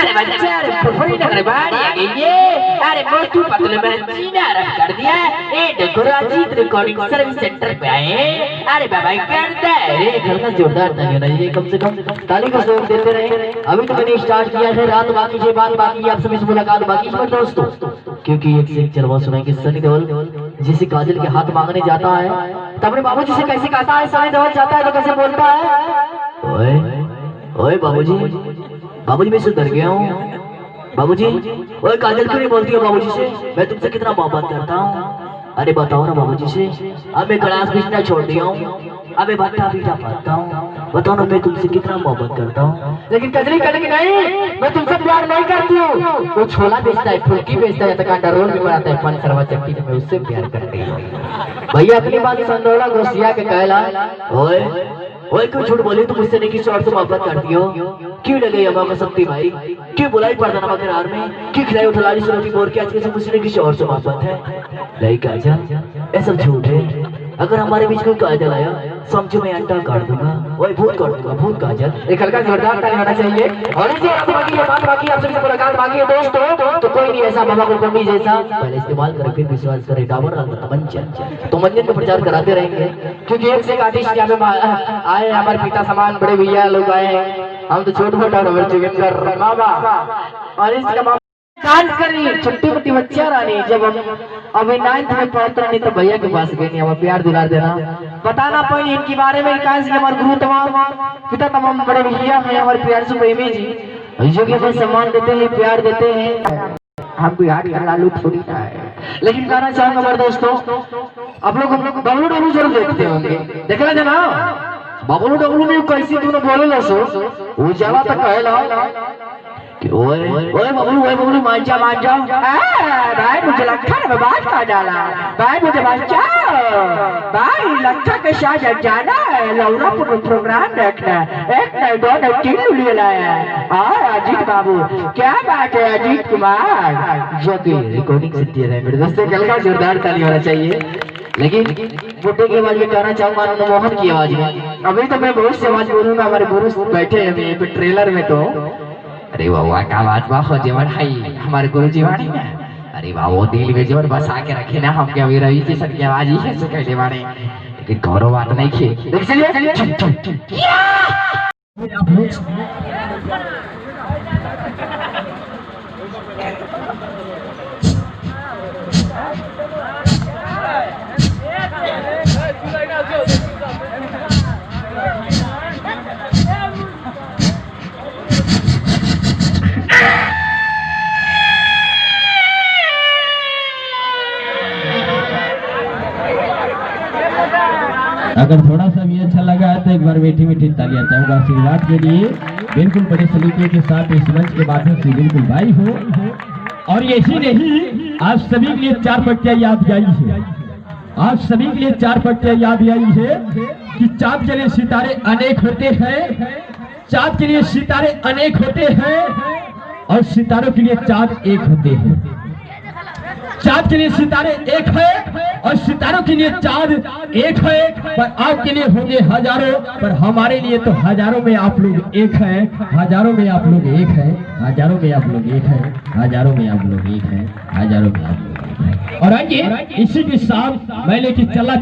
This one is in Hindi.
अरे बच्चा अरे फुफरी नगर बाड़ी आ गई ये। अरे मोटू पतले में चीना रख कर दिया। ए देखो राजीत रिकॉर्डिंग सर्विस सेंटर पे आए। अरे बाबा करता है रे घर का जोरदार ताली होना चाहिए कम से कम। ताली का सहयोग देते रहे। अभी तो मैंने स्टार्ट किया है रात बाकी है बात बाकी आप सभी से मुलाकात बाकी है दोस्तों, क्योंकि एक से एक चरवा सुनाएंगे। सनी देओल जिसे काजल के हाथ मांगने जाता है तो अपने बाबूजी से कैसे कहता है, सनी देओल जाता है तो कैसे बोलता है, ओए ओए बाबूजी बाबूजी मैं सुधर गया हूँ बाबूजी। ओए काजल क्यों नहीं बोलती हो बाबूजी से, मैं तुमसे कितना मोहब्बत करता हूँ। अरे बताओ ना बाबूजी से, अब मैं गलास पीटना छोड़ दिया हूँ, अब मैं भट्टा पीटा पाता हूँ, बताओ ना मैं तुमसे कितना मोहब्बत करता हूँ। लेकिन कजरी कजरी नहीं, मैं तुमसे प्यार नहीं करती हूँ। वो छोला बेचता है, फुल्की बेचता है, कांटा रोल भी बनाता है, पान सरवा चट्टी में उससे प्यार करती हूँ। भैया अपनी बात संदोला घोसिया के कहला, ओए ओए क्यों झूठ बोली, तुम मुझसे नहीं किसी और से मोहब्बत करती हो, क्यों लगे अम्मा को शक्ति भाई, क्यों बुलाई पर्दा नमक रार में, क्यों खिलाई उठलाली से रोटी बोल के आज के मुझसे किसी और से मोहब्बत है। नहीं काजल ये सब झूठ है, अगर हमारे बीच कोई काजल आया समझो मैं अंडा काट दूंगा, वही भूत काट दूंगा, भूत काजल। एक हल्का जोरदार ताली होना चाहिए। और इसे बाकी है बात बाकी आप सभी से मुलाकात बाकी है दोस्तों, तो कोई नहीं ऐसा बाबा को कमी जैसा पहले इस्तेमाल करे फिर विश्वास करे, डाबर तमंचन तो मंजन का प्रचार कराते रहेंगे, क्योंकि एक से एक आर्टिस्ट यहाँ पे आए हमारे पिता समान बड़े भैया लोग आए हैं, हम तो छोटे मोटा जोगिंदर बाबा और इसका डांस करी छोटी मोटी बच्चियां रानी। जब हम अभी 9th में पढ़ते रही तो भैया के पास गए, हमें प्यार दुलार देना बताना पड़ी इनके बारे में, हमारे गुरु तमाम पिता तमाम बड़े भैया हैं हमारे प्यार से प्रेमी जी जो कि हमें सम्मान देते हैं प्यार देते हैं, हमको याद कर लालू थोड़ी ना है। लेकिन कहना चाहूंगा हमारे दोस्तों, आप लोग बबलू डबलू जरूर देखते होंगे, देखला जना बबलू डबलू में कैसी तूने बोले लो सो वो जला तक कहला ओए ओए बबलू मान जा भाई, मुझे लखा ने बात कर डाला भाई, मुझे बचाओ भाई, लखा के साथ जाना है लौरापुर प्रोग्राम देखना, एक नहीं दो नहीं 3 लिए लाया। और अजीत बाबू क्या बात है, अजीत कुमार जो कि रिकॉर्डिंग से दे रहे हैं मेरे दोस्तों, कल का जोरदार ताली होना चाहिए। लेकिन बुड्ढे की आवाज में कहना चाहूंगा मनमोहन की आवाज में, अभी तो मैं बहुत सी आवाज बोलूंगा, हमारे गुरु बैठे हैं ट्रेलर में तो अरे वाह का बात वाह हो जीवन है हमारे गुरु जी वाणी में, अरे वाह वो दिल में जोर बसा के रखे ना, हम क्या रवि जी सबकी आवाज ही है कहने वाले, लेकिन गौरव बात नहीं खे चलिए अगर थोड़ा सा भी अच्छा लगा है तो एक बार मीठी मीठी तालियां चाहूंगा आशीर्वाद के लिए, बिल्कुल बड़े सलीके के साथ इस मंच के माध्यम से बिल्कुल भाई हो। और यही नहीं आप सभी के लिए 4 पट्टियां याद आई है, आप सभी के लिए 4 पट्टियां याद आई है कि चाँद के लिए सितारे अनेक होते हैं, चाँद के लिए सितारे अनेक होते हैं और सितारों के लिए चाँद एक होते हैं, चाँद के लिए सितारे एक है और सितारों के लिए चाँद एक है, पर आपके लिए होंगे हजारों, पर हमारे लिए तो हजारों में आप लोग एक हैं, हजारों में आप लोग एक हैं, हजारों में आप लोग एक हैं, हजारों में आप लोग एक हैं, हजारों में आप लोग एक हैं। और आइए इसी के साथ मैं लेके चला